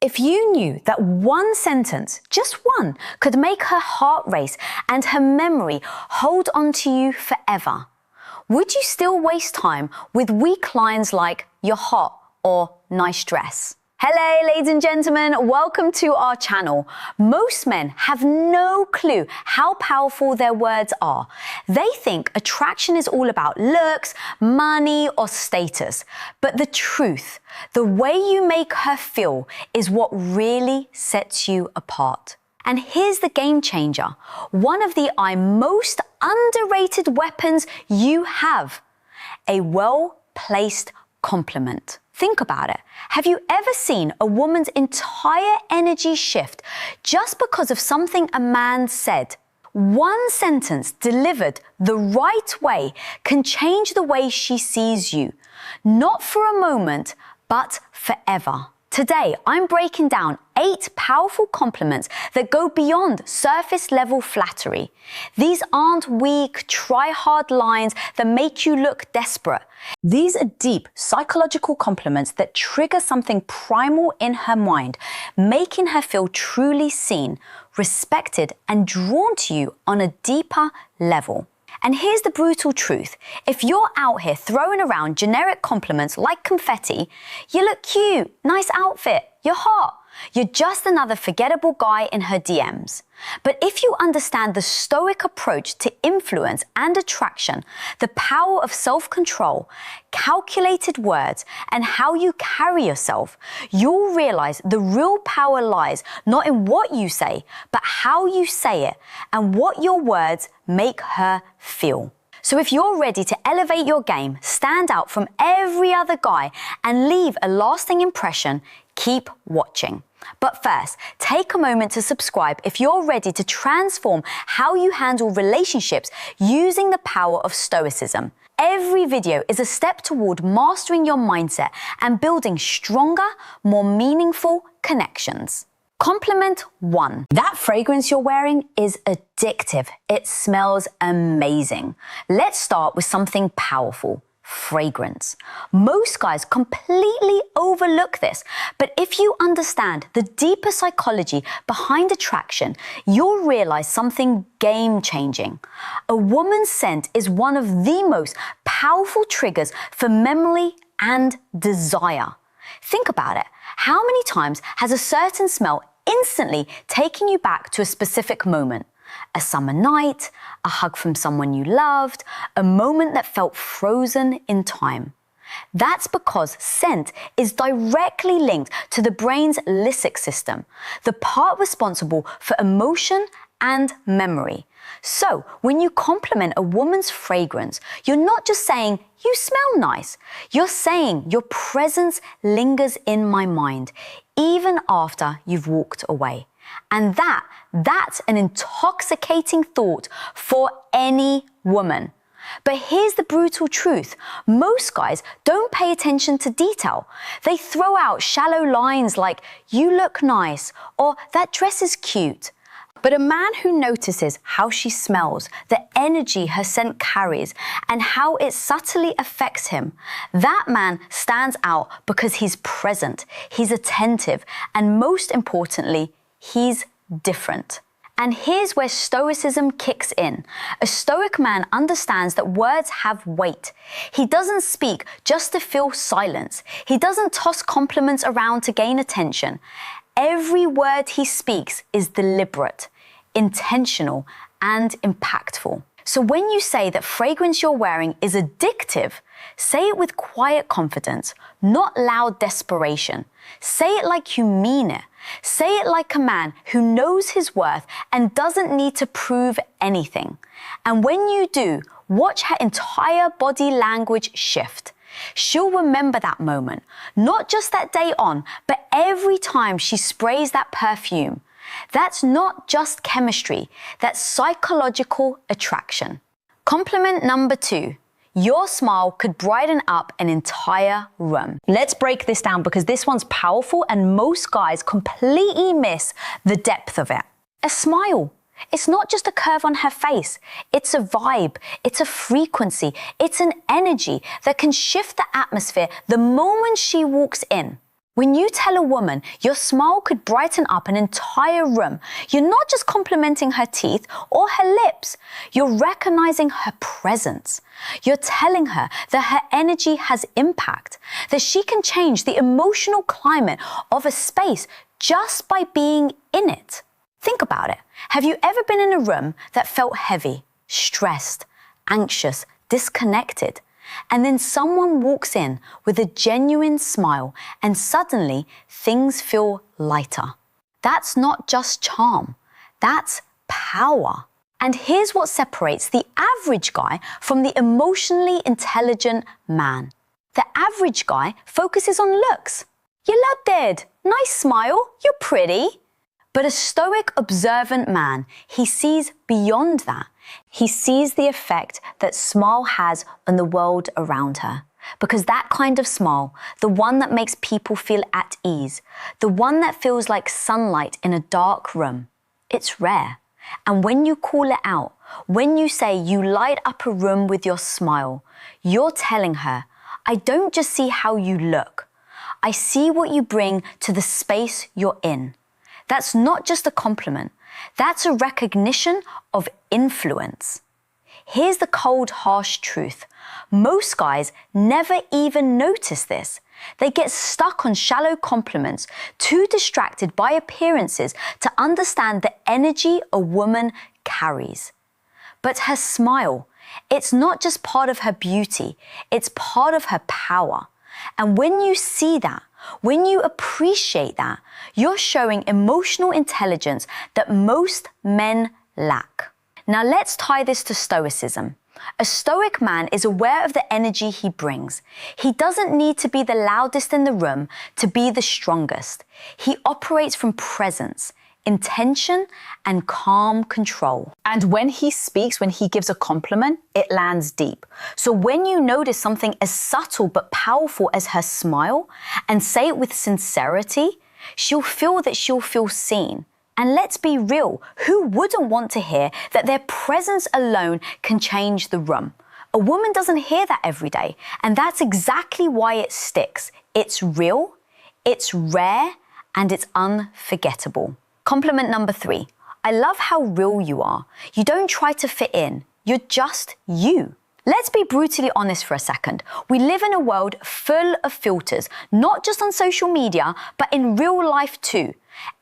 If you knew that one sentence, just one, could make her heart race and her memory hold on to you forever, would you still waste time with weak lines like "you're hot" or "nice dress"? Hello, ladies and gentlemen, welcome to our channel. Most men have no clue how powerful their words are. They think attraction is all about looks, money, or status. But the truth, the way you make her feel, is what really sets you apart. And here's the game changer, one of the most underrated weapons you have: a well-placed compliment. Think about it. Have you ever seen a woman's entire energy shift just because of something a man said? One sentence delivered the right way can change the way she sees you, not for a moment, but forever. Today, I'm breaking down 8 powerful compliments that go beyond surface-level flattery. These aren't weak, try-hard lines that make you look desperate. These are deep, psychological compliments that trigger something primal in her mind, making her feel truly seen, respected, and drawn to you on a deeper level. And here's the brutal truth. If you're out here throwing around generic compliments like confetti, "You look cute, nice outfit, you're hot," you're just another forgettable guy in her DMs. But if you understand the stoic approach to influence and attraction, the power of self-control, calculated words, and how you carry yourself, you'll realize the real power lies not in what you say, but how you say it and what your words make her feel. So if you're ready to elevate your game, stand out from every other guy, and leave a lasting impression, keep watching. But first, take a moment to subscribe if you're ready to transform how you handle relationships using the power of stoicism. Every video is a step toward mastering your mindset and building stronger, more meaningful connections. Compliment 1. That fragrance you're wearing is addictive. It smells amazing. Let's start with something powerful. Fragrance. Most guys completely overlook this, but if you understand the deeper psychology behind attraction, you'll realize something game-changing. A woman's scent is one of the most powerful triggers for memory and desire. Think about it. How many times has a certain smell instantly taken you back to a specific moment? A summer night, a hug from someone you loved, a moment that felt frozen in time. That's because scent is directly linked to the brain's limbic system, the part responsible for emotion and memory. So, when you compliment a woman's fragrance, you're not just saying, "You smell nice." You're saying, "Your presence lingers in my mind, even after you've walked away." And that's an intoxicating thought for any woman. But here's the brutal truth. Most guys don't pay attention to detail. They throw out shallow lines like, "You look nice," or "That dress is cute." But a man who notices how she smells, the energy her scent carries, and how it subtly affects him, that man stands out because he's present, he's attentive, and most importantly, he's different. And here's where stoicism kicks in. A stoic man understands that words have weight. He doesn't speak just to fill silence. He doesn't toss compliments around to gain attention. Every word he speaks is deliberate, intentional, and impactful. So when you say that fragrance you're wearing is addictive, say it with quiet confidence, not loud desperation. Say it like you mean it. Say it like a man who knows his worth and doesn't need to prove anything. And when you do, watch her entire body language shift. She'll remember that moment, not just that day on, but every time she sprays that perfume. That's not just chemistry, that's psychological attraction. Compliment number 2. Your smile could brighten up an entire room. Let's break this down because this one's powerful and most guys completely miss the depth of it. A smile. It's not just a curve on her face. It's a vibe. It's a frequency. It's an energy that can shift the atmosphere the moment she walks in. When you tell a woman your smile could brighten up an entire room, you're not just complimenting her teeth or her lips. You're recognizing her presence. You're telling her that her energy has impact, that she can change the emotional climate of a space just by being in it. Think about it. Have you ever been in a room that felt heavy, stressed, anxious, disconnected? And then someone walks in with a genuine smile and suddenly things feel lighter. That's not just charm, that's power. And here's what separates the average guy from the emotionally intelligent man. The average guy focuses on looks. You look good, nice smile, you're pretty. But a stoic, observant man, he sees beyond that. He sees the effect that smile has on the world around her. Because that kind of smile, the one that makes people feel at ease, the one that feels like sunlight in a dark room, it's rare. And when you call it out, when you say you light up a room with your smile, you're telling her, I don't just see how you look. I see what you bring to the space you're in. That's not just a compliment. That's a recognition of influence. Here's the cold, harsh truth. Most guys never even notice this. They get stuck on shallow compliments, too distracted by appearances to understand the energy a woman carries. But her smile, it's not just part of her beauty, it's part of her power. And when you see that, when you appreciate that, you're showing emotional intelligence that most men lack. Now let's tie this to stoicism. A stoic man is aware of the energy he brings. He doesn't need to be the loudest in the room to be the strongest. He operates from presence, intention, and calm control. And when he speaks, when he gives a compliment, it lands deep. So when you notice something as subtle but powerful as her smile and say it with sincerity, she'll feel seen. And let's be real, who wouldn't want to hear that their presence alone can change the room? A woman doesn't hear that every day, and that's exactly why it sticks. It's real, it's rare, and it's unforgettable. Compliment number 3. I love how real you are. You don't try to fit in. You're just you. Let's be brutally honest for a second. We live in a world full of filters, not just on social media, but in real life too.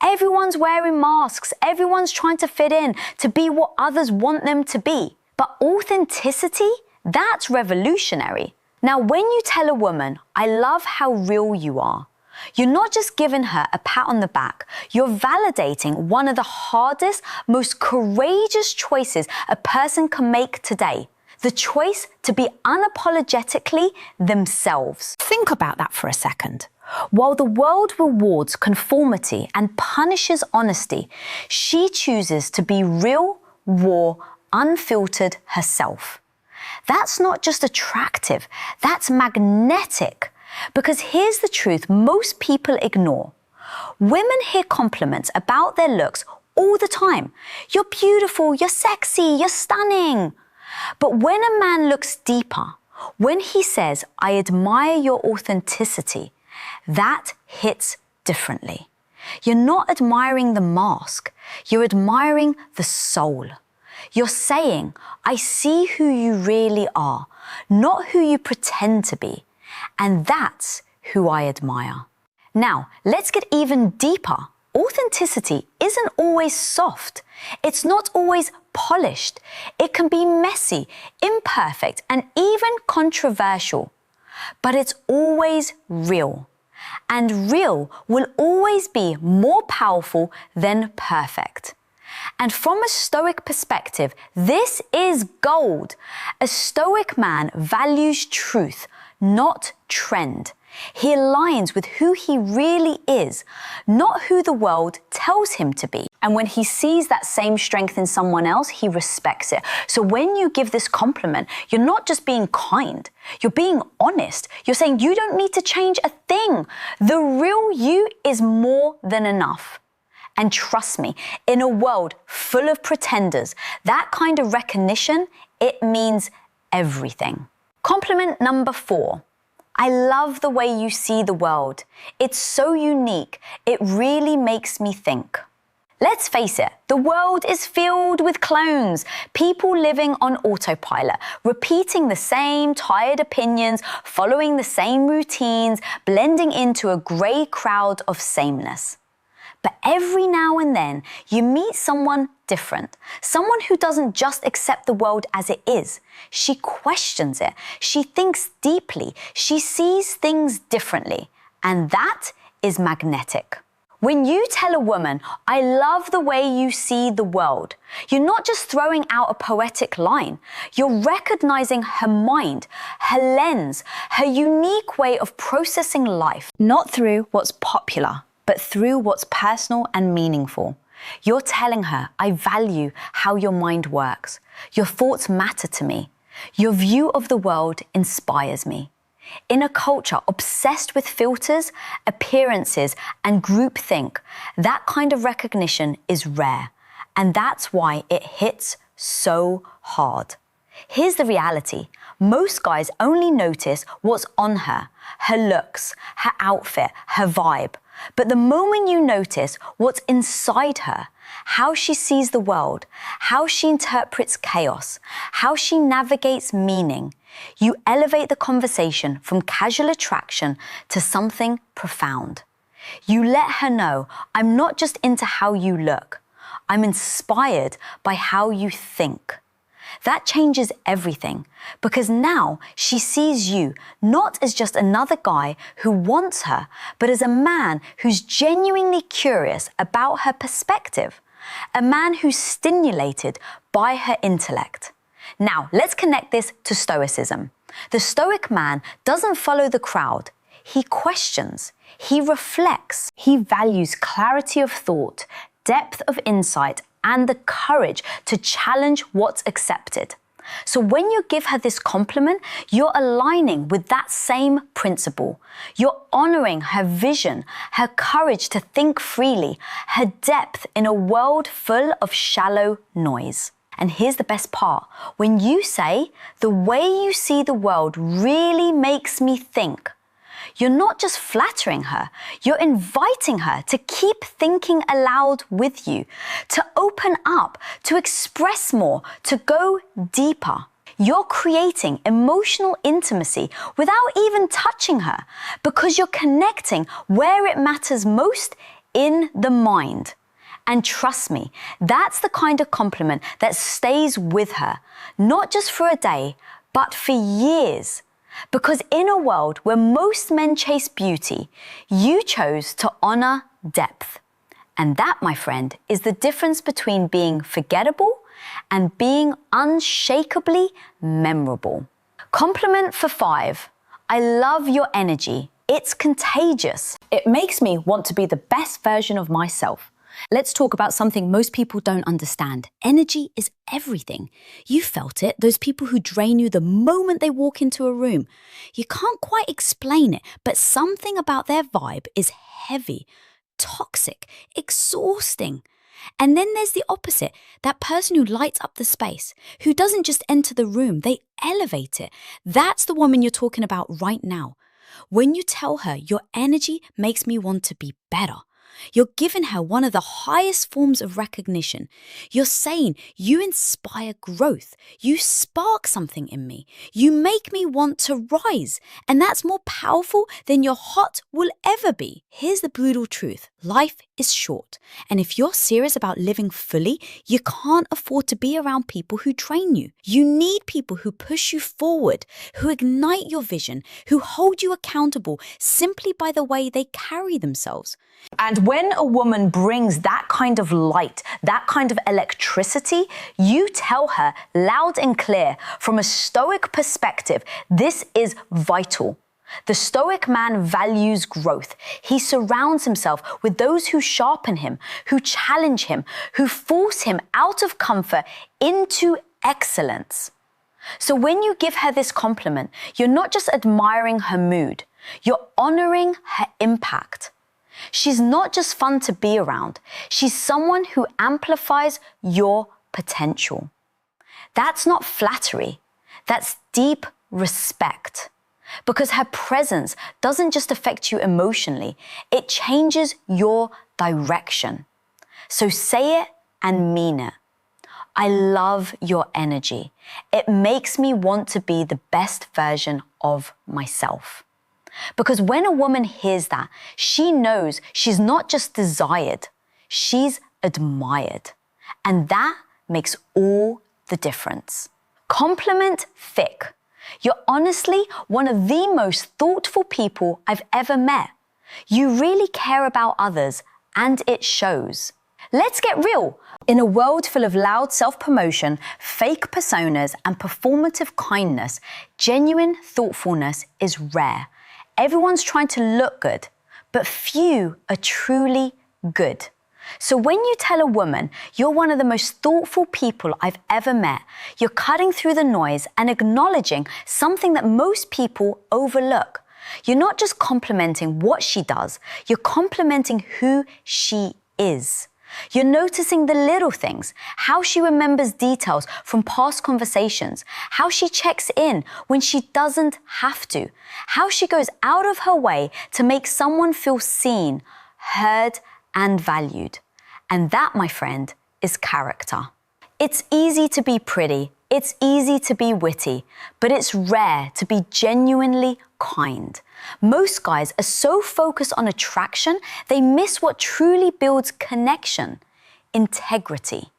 Everyone's wearing masks. Everyone's trying to fit in, to be what others want them to be. But authenticity, that's revolutionary. Now, when you tell a woman, I love how real you are, you're not just giving her a pat on the back, you're validating one of the hardest, most courageous choices a person can make today. The choice to be unapologetically themselves. Think about that for a second. While the world rewards conformity and punishes honesty, she chooses to be real, raw, unfiltered herself. That's not just attractive, that's magnetic. Because here's the truth most people ignore. Women hear compliments about their looks all the time. You're beautiful, you're sexy, you're stunning. But when a man looks deeper, when he says, I admire your authenticity, that hits differently. You're not admiring the mask, you're admiring the soul. You're saying, I see who you really are, not who you pretend to be. And that's who I admire. Now, let's get even deeper. Authenticity isn't always soft. It's not always polished. It can be messy, imperfect, and even controversial. But it's always real. And real will always be more powerful than perfect. And from a stoic perspective, this is gold. A stoic man values truth, not trend. He aligns with who he really is, not who the world tells him to be. And when he sees that same strength in someone else, he respects it. So when you give this compliment, you're not just being kind, you're being honest. You're saying you don't need to change a thing. The real you is more than enough. And trust me, in a world full of pretenders, that kind of recognition, it means everything. Compliment number 4. I love the way you see the world. It's so unique. It really makes me think. Let's face it, the world is filled with clones, people living on autopilot, repeating the same tired opinions, following the same routines, blending into a grey crowd of sameness. But every now and then, you meet someone different, someone who doesn't just accept the world as it is. She questions it, she thinks deeply, she sees things differently, and that is magnetic. When you tell a woman, I love the way you see the world, you're not just throwing out a poetic line, you're recognizing her mind, her lens, her unique way of processing life, not through what's popular, but through what's personal and meaningful. You're telling her, I value how your mind works. Your thoughts matter to me. Your view of the world inspires me. In a culture obsessed with filters, appearances, and groupthink, that kind of recognition is rare. And that's why it hits so hard. Here's the reality. Most guys only notice what's on her, her looks, her outfit, her vibe. But the moment you notice what's inside her, how she sees the world, how she interprets chaos, how she navigates meaning, you elevate the conversation from casual attraction to something profound. You let her know, I'm not just into how you look, I'm inspired by how you think. That changes everything, because now she sees you not as just another guy who wants her, but as a man who's genuinely curious about her perspective, a man who's stimulated by her intellect. Now, let's connect this to Stoicism. The Stoic man doesn't follow the crowd. He questions, he reflects, he values clarity of thought, depth of insight, and the courage to challenge what's accepted. So when you give her this compliment, you're aligning with that same principle. You're honoring her vision, her courage to think freely, her depth in a world full of shallow noise. And here's the best part. When you say, the way you see the world really makes me think, you're not just flattering her, you're inviting her to keep thinking aloud with you, to open up, to express more, to go deeper. You're creating emotional intimacy without even touching her, because you're connecting where it matters most, in the mind. And trust me, that's the kind of compliment that stays with her, not just for a day, but for years. Because in a world where most men chase beauty, you chose to honor depth. And that, my friend, is the difference between being forgettable and being unshakably memorable. Compliment for 5. I love your energy. It's contagious. It makes me want to be the best version of myself. Let's talk about something most people don't understand. Energy is everything. You felt it, those people who drain you the moment they walk into a room. You can't quite explain it, but something about their vibe is heavy, toxic, exhausting. And then there's the opposite, that person who lights up the space, who doesn't just enter the room, they elevate it. That's the woman you're talking about right now. When you tell her, your energy makes me want to be better, you're giving her one of the highest forms of recognition. You're saying, you inspire growth. You spark something in me. You make me want to rise. And that's more powerful than your hot will ever be. Here's the brutal truth. Life is short. And if you're serious about living fully, you can't afford to be around people who drain you. You need people who push you forward, who ignite your vision, who hold you accountable simply by the way they carry themselves. And when a woman brings that kind of light, that kind of electricity, you tell her loud and clear, from a Stoic perspective, this is vital. The Stoic man values growth. He surrounds himself with those who sharpen him, who challenge him, who force him out of comfort into excellence. So when you give her this compliment, you're not just admiring her mood, you're honoring her impact. She's not just fun to be around. She's someone who amplifies your potential. That's not flattery. That's deep respect. because her presence doesn't just affect you emotionally, it changes your direction. So say it and mean it. I love your energy. It makes me want to be the best version of myself. Because when a woman hears that, she knows she's not just desired, she's admired. And that makes all the difference. Compliment thick. You're honestly one of the most thoughtful people I've ever met. You really care about others, and it shows. Let's get real. In a world full of loud self-promotion, fake personas, and performative kindness, genuine thoughtfulness is rare. Everyone's trying to look good, but few are truly good. So when you tell a woman you're one of the most thoughtful people I've ever met, you're cutting through the noise and acknowledging something that most people overlook. You're not just complimenting what she does, you're complimenting who she is. You're noticing the little things, how she remembers details from past conversations, how she checks in when she doesn't have to, how she goes out of her way to make someone feel seen, heard, and valued. And that, my friend, is character. It's easy to be pretty, it's easy to be witty, but it's rare to be genuinely kind. Most guys are so focused on attraction, they miss what truly builds connection: integrity.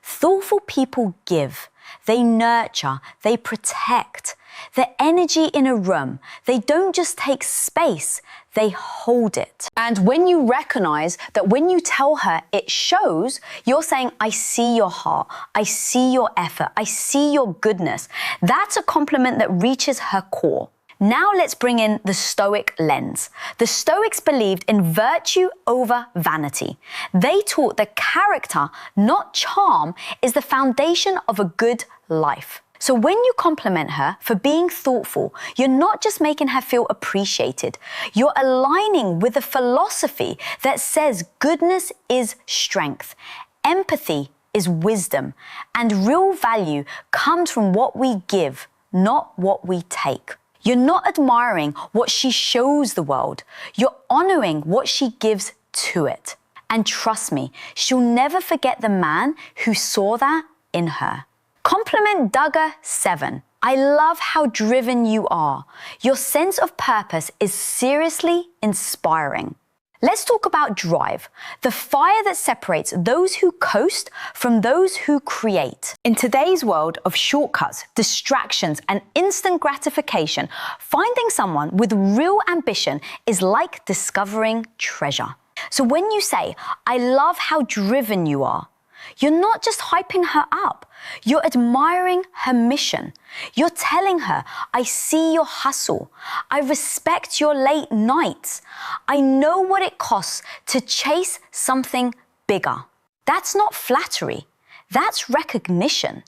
Thoughtful people give, they nurture, they protect. The energy in a room, they don't just take space, they hold it. And when you recognize that when you tell her it shows, you're saying, I see your heart, I see your effort, I see your goodness. That's a compliment that reaches her core. Now let's bring in the Stoic lens. The Stoics believed in virtue over vanity. They taught that character, not charm, is the foundation of a good life. So when you compliment her for being thoughtful, you're not just making her feel appreciated. You're aligning with a philosophy that says goodness is strength, empathy is wisdom, and real value comes from what we give, not what we take. You're not admiring what she shows the world. You're honoring what she gives to it. And trust me, she'll never forget the man who saw that in her. Compliment Duggar 7. I love how driven you are. Your sense of purpose is seriously inspiring. Let's talk about drive, the fire that separates those who coast from those who create. In today's world of shortcuts, distractions, and instant gratification, finding someone with real ambition is like discovering treasure. So when you say, I love how driven you are, you're not just hyping her up, you're admiring her mission. You're telling her, I see your hustle. I respect your late nights. I know what it costs to chase something bigger. That's not flattery, that's recognition.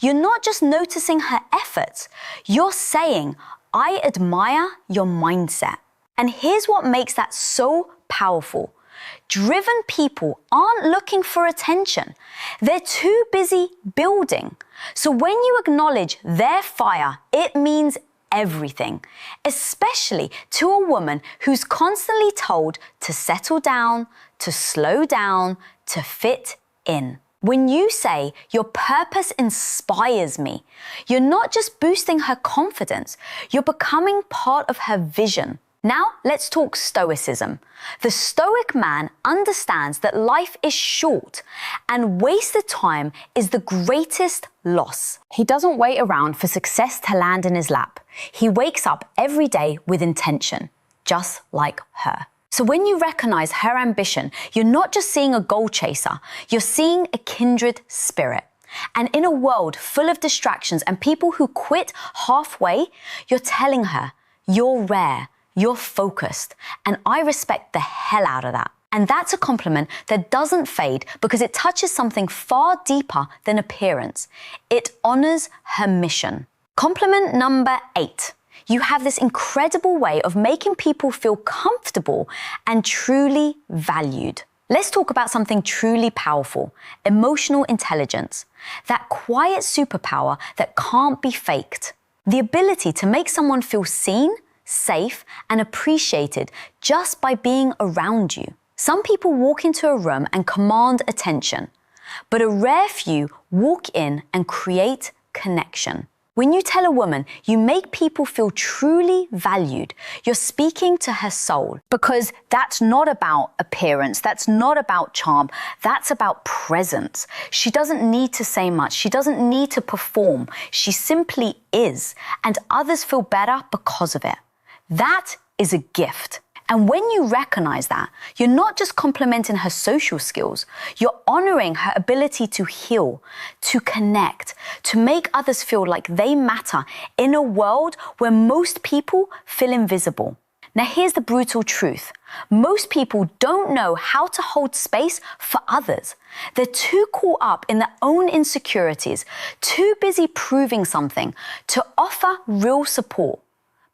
You're not just noticing her efforts, you're saying, I admire your mindset. And here's what makes that so powerful. Driven people aren't looking for attention. They're too busy building. So when you acknowledge their fire, it means everything, especially to a woman who's constantly told to settle down, to slow down, to fit in. When you say, your purpose inspires me, you're not just boosting her confidence, you're becoming part of her vision. Now, let's talk Stoicism. The Stoic man understands that life is short and wasted time is the greatest loss. He doesn't wait around for success to land in his lap. He wakes up every day with intention, just like her. So when you recognize her ambition, you're not just seeing a goal chaser, you're seeing a kindred spirit. And in a world full of distractions and people who quit halfway, you're telling her, you're rare. You're focused, and I respect the hell out of that. And that's a compliment that doesn't fade because it touches something far deeper than appearance. It honors her mission. Compliment number 8. You have this incredible way of making people feel comfortable and truly valued. Let's talk about something truly powerful, emotional intelligence. That quiet superpower that can't be faked. The ability to make someone feel seen, safe, and appreciated just by being around you. Some people walk into a room and command attention, but a rare few walk in and create connection. When you tell a woman you make people feel truly valued, you're speaking to her soul, because that's not about appearance, that's not about charm, that's about presence. She doesn't need to say much, she doesn't need to perform, she simply is, and others feel better because of it. That is a gift. And when you recognize that, you're not just complimenting her social skills, you're honoring her ability to heal, to connect, to make others feel like they matter in a world where most people feel invisible. Now here's the brutal truth. Most people don't know how to hold space for others. They're too caught up in their own insecurities, too busy proving something to offer real support.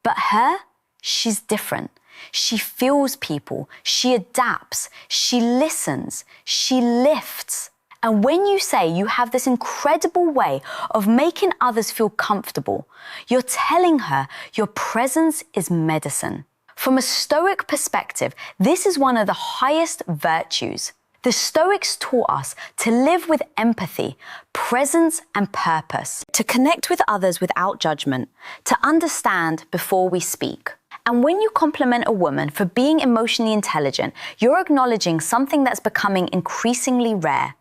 But her, she's different. She feels people, she adapts, she listens, she lifts. And when you say you have this incredible way of making others feel comfortable, you're telling her your presence is medicine. From a Stoic perspective, this is one of the highest virtues. The Stoics taught us to live with empathy, presence, and purpose, to connect with others without judgment, to understand before we speak. And when you compliment a woman for being emotionally intelligent, you're acknowledging something that's becoming increasingly rare: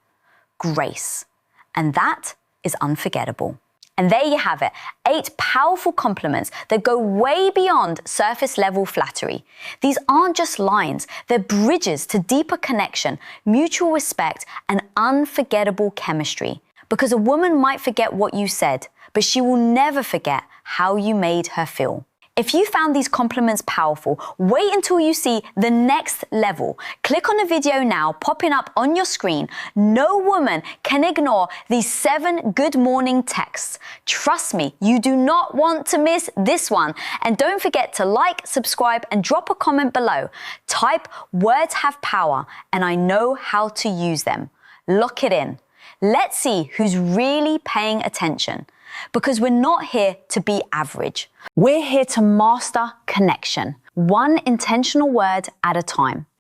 grace. And that is unforgettable. And there you have it, 8 powerful compliments that go way beyond surface level flattery. These aren't just lines, they're bridges to deeper connection, mutual respect, and unforgettable chemistry. Because a woman might forget what you said, but she will never forget how you made her feel. If you found these compliments powerful, wait until you see the next level. Click on the video now popping up on your screen. No woman can ignore these 7 good morning texts. Trust me, you do not want to miss this one. And don't forget to like, subscribe, and drop a comment below. Type "words have power" and I know how to use them. Lock it in. Let's see who's really paying attention. Because we're not here to be average. We're here to master connection, one intentional word at a time.